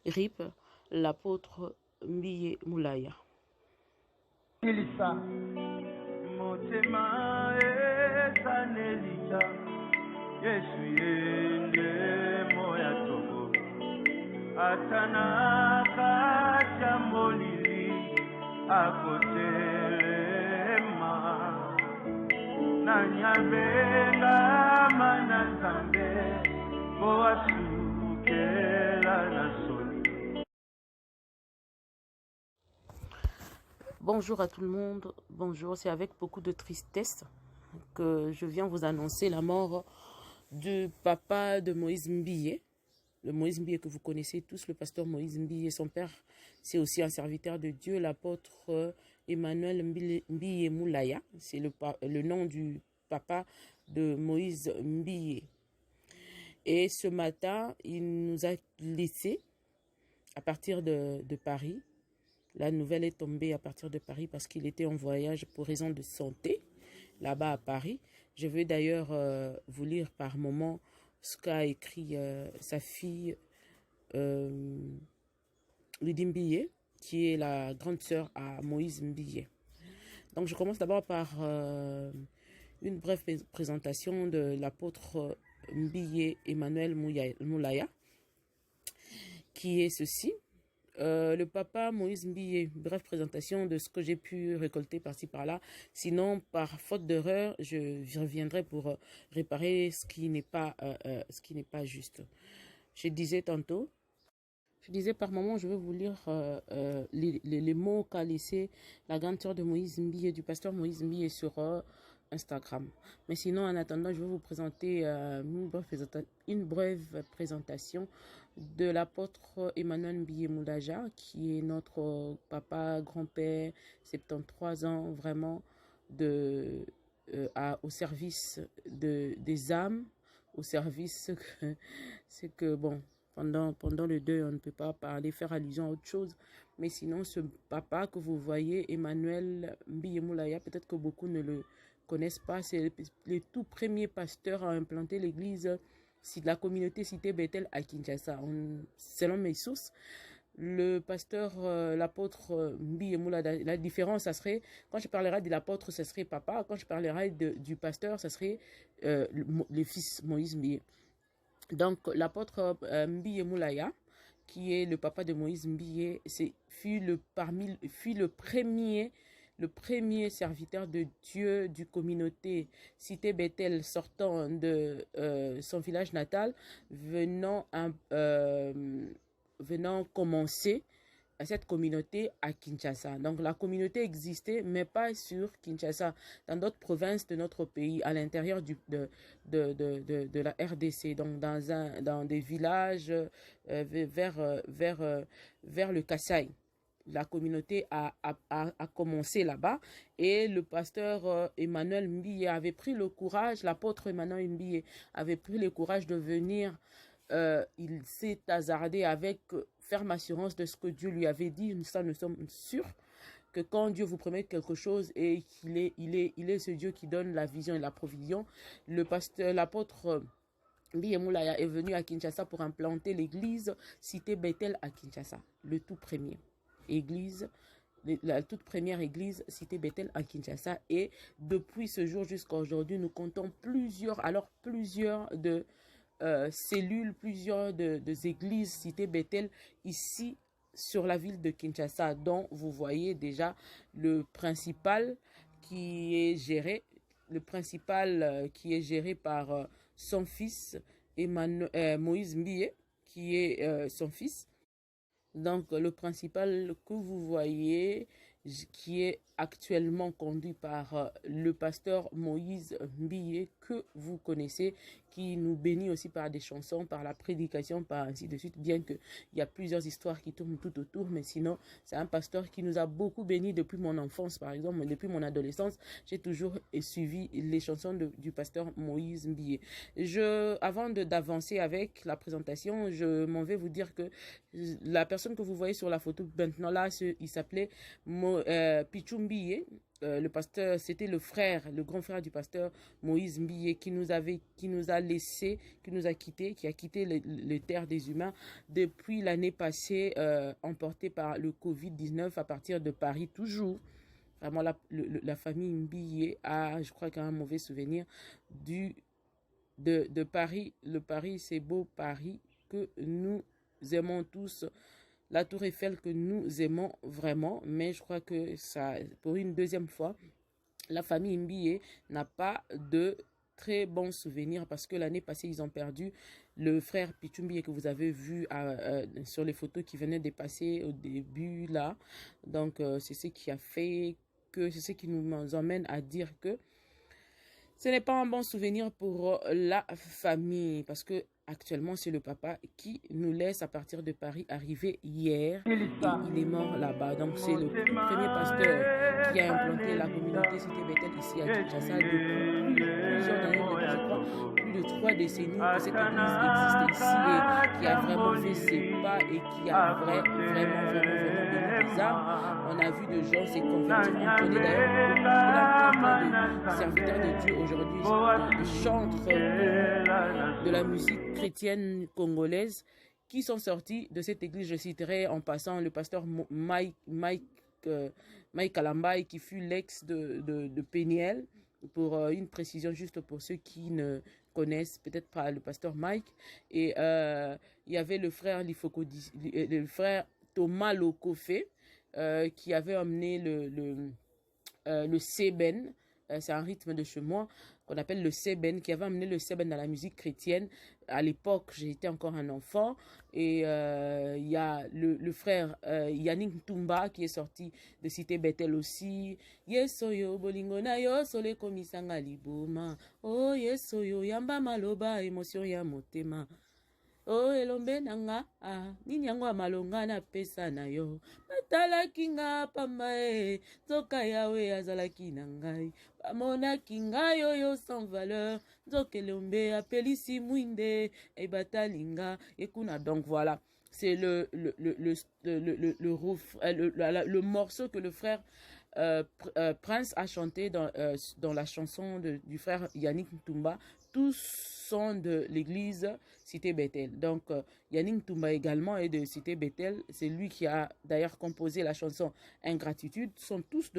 RIP, l'apôtre Mbiye Moulaya. Bonjour à tout le monde, bonjour, c'est avec beaucoup de tristesse que je viens vous annoncer la mort du papa de Moïse Mbiye. Le Moïse Mbiye que vous connaissez tous, le pasteur Moïse Mbiye, son père, c'est aussi un serviteur de Dieu, l'apôtre Emmanuel Mbiye Moulaya, c'est le nom du papa de Moïse Mbiye. Et ce matin, il nous a laissés à partir de Paris. La nouvelle est tombée à partir de Paris parce qu'il était en voyage pour raison de santé, là-bas à Paris. Je vais d'ailleurs vous lire par moment ce qu'a écrit sa fille Lydie Mbiye, qui est la grande sœur à Moïse Mbiye. Donc je commence d'abord par une brève présentation de l'apôtre Mbiye Emmanuel Moulaya, qui est ceci. Le papa Moïse Mbiye, bref présentation de ce que j'ai pu récolter par-ci par-là. Sinon, par faute d'erreur, je reviendrai pour réparer ce qui n'est pas juste. Je disais par moment, je vais vous lire les mots qu'a laissé la grande sœur de Moïse Mbiye, du pasteur Moïse Mbiye sur Instagram. Mais sinon, en attendant, je vais vous présenter une brève présentation de l'apôtre Emmanuel Mbiye Moulaya, qui est notre papa, grand-père, 73 ans, vraiment, au service des âmes, au service, c'est que bon, pendant le deuil, on ne peut pas faire allusion à autre chose. Mais sinon, ce papa que vous voyez, Emmanuel Mbiye Moulaya, peut-être que beaucoup ne le connaissent pas, c'est le tout premier pasteur à implanter l'église de la communauté cité Bethel à Kinshasa. Selon mes sources, le pasteur, l'apôtre Mbiye Moulaya, la différence, ça serait, quand je parlerai de l'apôtre, ce serait papa, quand je parlerai du pasteur, ça serait le fils Moïse Mbiye. Donc, l'apôtre Mbiye Moulaya, qui est le papa de Moïse Mbiye, fut le premier serviteur de Dieu du communauté cité Bethel sortant de son village natal, venant commencer à cette communauté à Kinshasa. Donc la communauté existait, mais pas sur Kinshasa, dans d'autres provinces de notre pays, à l'intérieur de la RDC, donc dans des villages vers le Kasaï. La communauté a commencé là-bas et le pasteur Emmanuel Mbiye avait pris le courage, l'apôtre Emmanuel Mbiye avait pris le courage de venir. Il s'est hasardé avec ferme assurance de ce que Dieu lui avait dit. Ça, nous sommes sûrs que quand Dieu vous promet quelque chose et qu'il est, il est ce Dieu qui donne la vision et la provision, l'apôtre Mbiye Moulaya est venu à Kinshasa pour implanter l'église cité Bethel à Kinshasa, le tout premier. La toute première église cité Bethel à Kinshasa, et depuis ce jour jusqu'à aujourd'hui, nous comptons plusieurs de cellules, plusieurs de églises cité Bethel ici sur la ville de Kinshasa, dont vous voyez déjà le principal qui est géré par son fils Moïse Mbiye, qui est son fils. Donc, le principal que vous voyez, qui est actuellement conduit par le pasteur Moïse Mbiye, que vous connaissez, qui nous bénit aussi par des chansons, par la prédication, par ainsi de suite, bien qu'il y a plusieurs histoires qui tournent tout autour, mais sinon, c'est un pasteur qui nous a beaucoup bénis depuis mon enfance, par exemple, depuis mon adolescence. J'ai toujours suivi les chansons du pasteur Moïse Mbiye. Avant d'avancer avec la présentation, je m'en vais vous dire que la personne que vous voyez sur la photo maintenant là, il s'appelait Pichu Mbiye. le pasteur, c'était le frère, le grand frère du pasteur Moïse Mbiye qui nous a laissé, qui nous a quittés, qui a quitté les terres des humains depuis l'année passée, emporté par le Covid-19 à partir de Paris toujours. Vraiment, la famille Mbiye a, je crois, un mauvais souvenir de Paris. Le Paris, c'est beau Paris que nous aimons tous. La Tour Eiffel que nous aimons vraiment, mais je crois que ça, pour une deuxième fois, la famille Mbiye n'a pas de très bons souvenirs parce que l'année passée, ils ont perdu le frère Pichumbiye que vous avez vu sur les photos qui venaient de passer au début là. Donc, c'est ce qui a fait que, c'est ce qui nous emmène à dire que ce n'est pas un bon souvenir pour la famille parce que actuellement c'est le papa qui nous laisse à partir de Paris arriver hier et il est mort là-bas. Donc c'est le premier pasteur qui a implanté la communauté Cité Bethel ici à Kinshasa depuis plusieurs années, depuis je crois plus de 3 décennies que cette église existe ici et qui a vraiment fait ses pas et qui a vraiment béni les âmes. On a vu de gens se convertir. On connaît d'ailleurs plein de serviteurs de Dieu aujourd'hui de chantres de la musique chrétienne congolaise qui sont sortis de cette église. Je citerai en passant le pasteur Mike Kalambay qui fut l'ex de Péniel, pour une précision juste pour ceux qui ne connaissent peut-être pas le pasteur Mike. Et il y avait le frère le frère Thomas Lokofé qui avait amené le Seben. C'est un rythme de chez moi qu'on appelle le Seben, qui avait amené le Seben dans la musique chrétienne. À l'époque, j'étais encore un enfant. Et il y a le frère Yannick Tumba qui est sorti de Cité Bethel aussi. Yesoyo bolingo na yo sole komisanga liboma. Oh yesoyo yamba maloba émotion ya motema. Oh elombe nanga nini yango amalonga na pesa na yo batalaki nga pamba nzoka yawe azalaki na ngai bamonaki ngai oyo sans valeur nzoka elombe apelisi mwinde ebatalinga ekuna. Donc voilà, c'est le morceau que le frère Prince a chanté dans la chanson du frère Yannick Ntumba. Tous sont de l'église Cité Bethel. Donc, Yannick Ntumba également est de Cité Bethel. C'est lui qui a d'ailleurs composé la chanson Ingratitude. Sont tous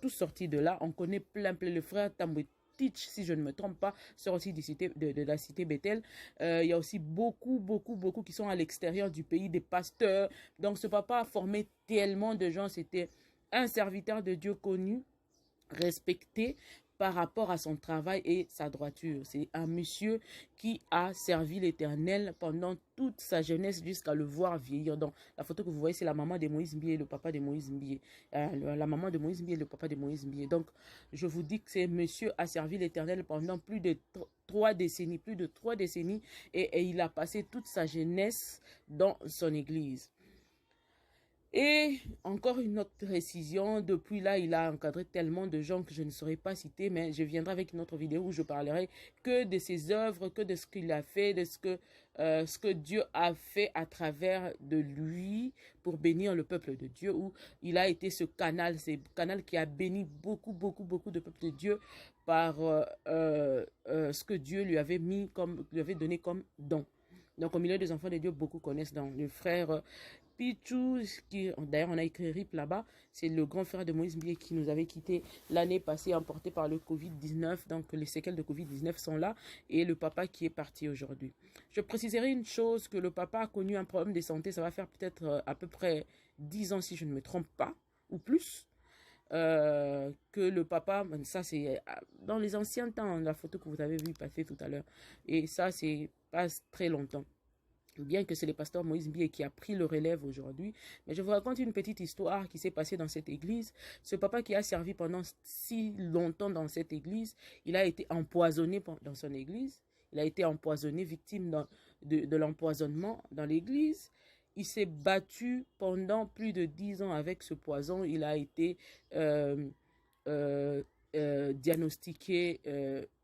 sortis de là. On connaît plein le frère Tambwe Teach, si je ne me trompe pas, sorti de la Cité Bethel. Il y a aussi beaucoup qui sont à l'extérieur du pays, des pasteurs. Donc, ce papa a formé tellement de gens. C'était un serviteur de Dieu connu, respecté par rapport à son travail et sa droiture. C'est un monsieur qui a servi l'Éternel pendant toute sa jeunesse jusqu'à le voir vieillir. Donc, la photo que vous voyez, c'est la maman de Moïse Mbiye et le papa de Moïse Mbiye. La maman de Moïse Mbiye et le papa de Moïse Mbiye. Donc, je vous dis que ce monsieur a servi l'Éternel pendant plus de 3 décennies, et il a passé toute sa jeunesse dans son église. Et encore une autre précision, depuis là, il a encadré tellement de gens que je ne saurais pas citer, mais je viendrai avec une autre vidéo où je parlerai que de ses œuvres, que de ce qu'il a fait, de ce que Dieu a fait à travers de lui pour bénir le peuple de Dieu, où il a été ce canal qui a béni beaucoup de peuples de Dieu par ce que Dieu lui avait donné comme don. Donc au milieu des enfants de Dieu, beaucoup connaissent dans le frère Pichou, d'ailleurs on a écrit RIP là-bas, c'est le grand frère de Moïse Mbiye qui nous avait quitté l'année passée, emporté par le Covid-19. Donc les séquelles de Covid-19 sont là, et le papa qui est parti aujourd'hui. Je préciserai une chose, que le papa a connu un problème de santé, ça va faire peut-être à peu près 10 ans si je ne me trompe pas, ou plus. Que le papa, ça c'est dans les anciens temps, la photo que vous avez vu passer tout à l'heure, et ça c'est pas très longtemps. Bien que c'est le pasteur Moïse Mbiye qui a pris le relève aujourd'hui. Mais je vous raconte une petite histoire qui s'est passée dans cette église. Ce papa qui a servi pendant si longtemps dans cette église, il a été empoisonné dans son église. Il a été empoisonné, victime de l'empoisonnement dans l'église. Il s'est battu pendant plus de 10 ans avec ce poison. Il a été diagnostiqué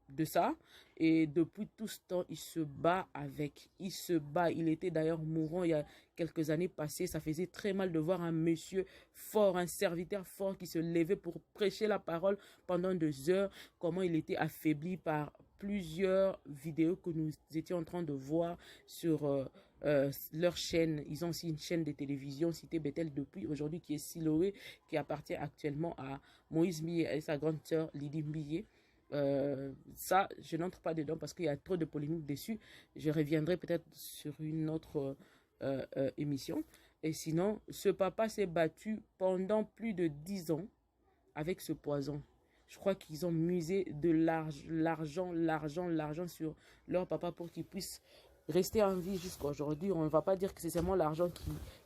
de ça. Et depuis tout ce temps, il se bat avec. Il se bat. Il était d'ailleurs mourant il y a quelques années passées. Ça faisait très mal de voir un monsieur fort, un serviteur fort qui se levait pour prêcher la parole pendant 2 heures. Comment il était affaibli par plusieurs vidéos que nous étions en train de voir sur leur chaîne. Ils ont aussi une chaîne de télévision, Cité Bethel, depuis aujourd'hui, qui est Siloé, qui appartient actuellement à Moïse Mbiye et sa grande sœur Lydie Mbiye. Ça, je n'entre pas dedans parce qu'il y a trop de polémiques dessus. Je reviendrai peut-être sur une autre émission. Et sinon, ce papa s'est battu pendant plus de 10 ans avec ce poison. Je crois qu'ils ont musé de l'argent sur leur papa pour qu'il puisse rester en vie jusqu'à aujourd'hui. On ne va pas dire que c'est seulement l'argent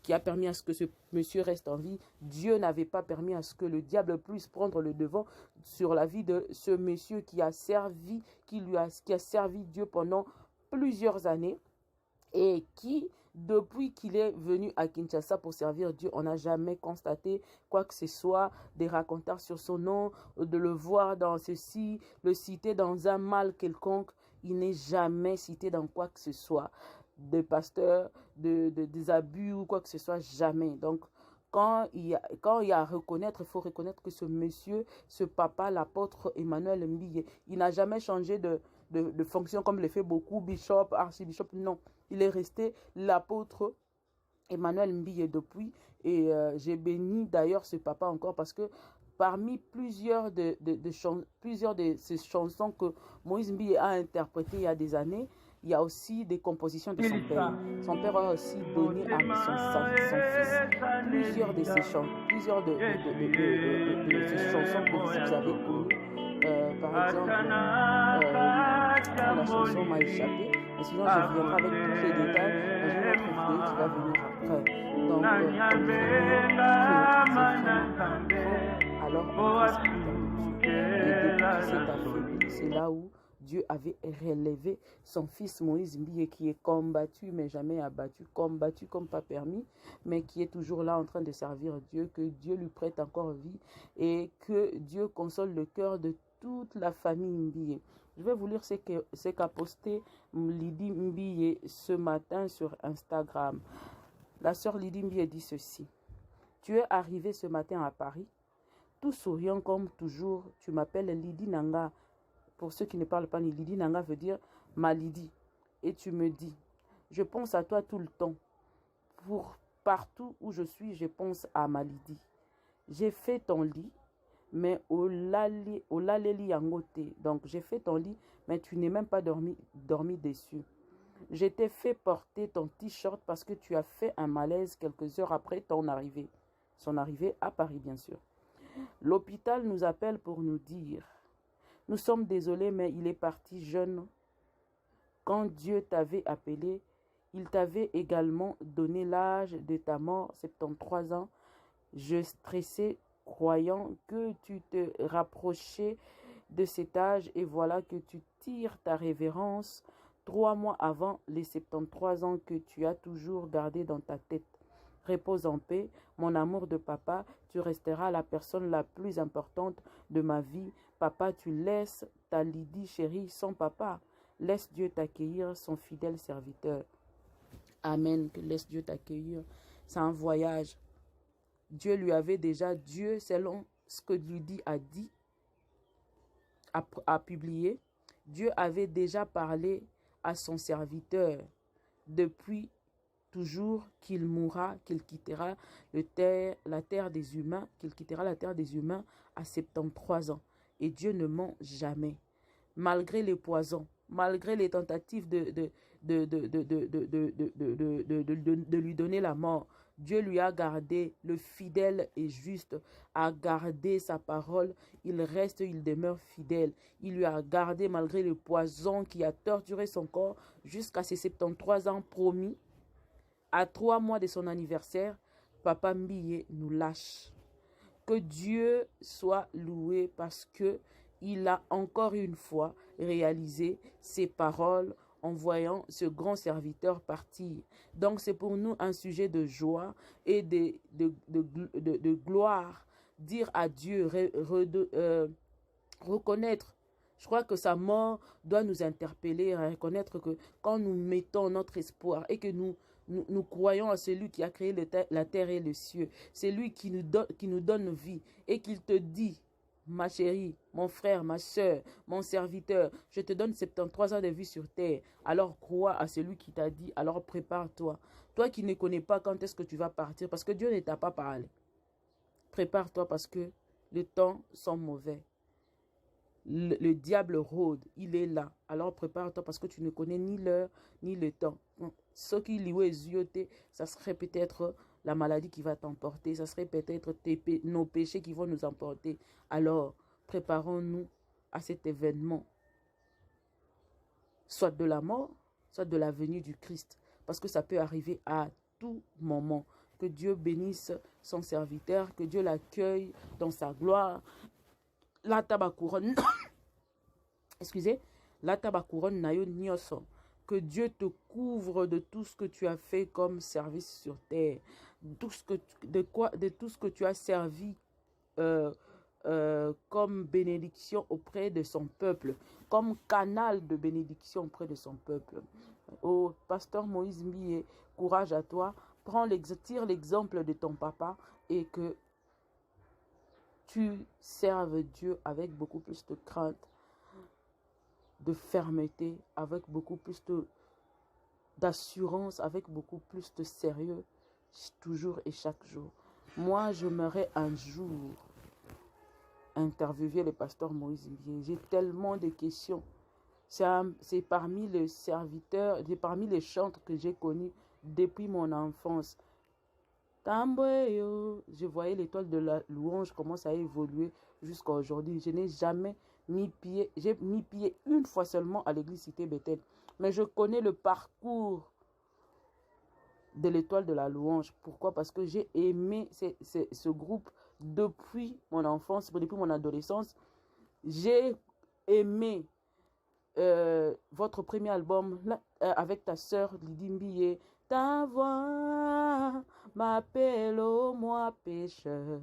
qui a permis à ce que ce monsieur reste en vie. Dieu n'avait pas permis à ce que le diable puisse prendre le devant sur la vie de ce monsieur qui a servi Dieu pendant plusieurs années et qui, depuis qu'il est venu à Kinshasa pour servir Dieu, on n'a jamais constaté quoi que ce soit, des racontars sur son nom, de le voir dans ceci, le citer dans un mal quelconque. Il n'est jamais cité dans quoi que ce soit, de pasteur, des abus ou quoi que ce soit, jamais. Donc, quand il y a à reconnaître, il faut reconnaître que ce monsieur, ce papa, l'apôtre Emmanuel Mbiye, il n'a jamais changé de fonction comme le fait beaucoup, bishop, archibishop, non. Il est resté l'apôtre Emmanuel Mbiye depuis. Et j'ai béni d'ailleurs ce papa encore parce que parmi plusieurs de ces chansons que Moïse Mbiye a interprétées il y a des années, il y a aussi des compositions de son père. Son père a aussi donné à son fils plusieurs de ces chansons, que vous avez connues. Par exemple, la chanson m'a échappé. Mais sinon, je viendrai avec tous les détails dans une autre vidéo qui va venir après. Donc, alors, c'est là où Dieu avait relevé son fils Moïse Mbiye qui est combattu mais jamais abattu, combattu comme pas permis, mais qui est toujours là en train de servir Dieu, que Dieu lui prête encore vie et que Dieu console le cœur de toute la famille Mbiye. Je vais vous lire ce qu'a posté Lydie Mbiye ce matin sur Instagram. La sœur Lydie Mbiye dit ceci. Tu es arrivé ce matin à Paris, tout souriant comme toujours, tu m'appelles Lydie Nanga. Pour ceux qui ne parlent pas, Lydie Nanga veut dire ma Lydie. Et tu me dis, je pense à toi tout le temps. Pour partout où je suis, je pense à ma Lydie. J'ai fait ton lit, mais au laleli yangote. Donc j'ai fait ton lit, mais tu n'es même pas dormi dessus. Je t'ai fait porter ton t-shirt parce que tu as fait un malaise quelques heures après ton arrivée. Son arrivée à Paris, bien sûr. L'hôpital nous appelle pour nous dire, nous sommes désolés, mais il est parti jeune. Quand Dieu t'avait appelé, il t'avait également donné l'âge de ta mort, 73 ans. Je stressais, croyant que tu te rapprochais de cet âge, et voilà que tu tires ta révérence 3 mois avant les 73 ans que tu as toujours gardé dans ta tête. Repose en paix, mon amour de papa, tu resteras la personne la plus importante de ma vie. Papa, tu laisses ta Lydie chérie sans papa. Laisse Dieu t'accueillir, son fidèle serviteur. Amen, que laisse Dieu t'accueillir. C'est un voyage. Dieu lui avait déjà, Dieu, selon ce que Lydie a dit, a publié, Dieu avait déjà parlé à son serviteur depuis toujours qu'il mourra, qu'il quittera la terre des humains, à 73 ans. Et Dieu ne ment jamais. Malgré les poisons, malgré les tentatives de lui donner la mort, Dieu lui a gardé, le fidèle et juste a gardé sa parole. Il demeure fidèle. Il lui a gardé malgré le poison qui a torturé son corps jusqu'à ses 73 ans promis. À 3 mois de son anniversaire, Papa Mbiye nous lâche. Que Dieu soit loué parce que il a encore une fois réalisé ses paroles en voyant ce grand serviteur partir. Donc c'est pour nous un sujet de joie et de gloire. Dire à Dieu, reconnaître Je crois que sa mort doit nous interpeller à reconnaître que quand nous mettons notre espoir et que nous croyons à celui qui a créé la terre et le cieux, c'est lui qui nous donne vie et qu'il te dit, ma chérie, mon frère, ma soeur, mon serviteur, je te donne 73 ans de vie sur terre. Alors crois à celui qui t'a dit, alors prépare-toi. Toi qui ne connais pas quand est-ce que tu vas partir, parce que Dieu ne t'a pas parlé. Prépare-toi parce que les temps sont mauvais. Le diable rôde, il est là. Alors prépare-toi parce que tu ne connais ni l'heure ni le temps. Ce qui lui est ça serait peut-être la maladie qui va t'emporter, ça serait peut-être nos péchés qui vont nous emporter. Alors préparons-nous à cet événement, soit de la mort, soit de la venue du Christ, parce que ça peut arriver à tout moment. Que Dieu bénisse son serviteur, que Dieu l'accueille dans sa gloire. La tabakouronne, excusez, la tabakouronne nayo nyoso. Que Dieu te couvre de tout ce que tu as fait comme service sur terre, de tout ce que tu as servi comme bénédiction auprès de son peuple, comme canal de bénédiction auprès de son peuple. Oh, pasteur Moïse Mbiye, courage à toi. Tire l'exemple de ton papa et que tu serves Dieu avec beaucoup plus de crainte, de fermeté, avec beaucoup plus d'assurance, avec beaucoup plus de sérieux, toujours et chaque jour. Moi, j'aimerais un jour interviewer le pasteur Moïse Mbiye. J'ai tellement de questions. C'est parmi les serviteurs, parmi les chantres que j'ai connus depuis mon enfance. Je voyais l'étoile de la louange, comment ça a évolué jusqu'à aujourd'hui. Je n'ai jamais mis pied, j'ai mis pied une fois seulement à l'église Cité Bethel. Mais je connais le parcours de l'étoile de la louange. Pourquoi? Parce que j'ai aimé ce groupe depuis mon enfance, depuis mon adolescence. J'ai aimé votre premier album avec ta sœur Lydie Mbiye. Ta voix m'appelle au moi pécheur.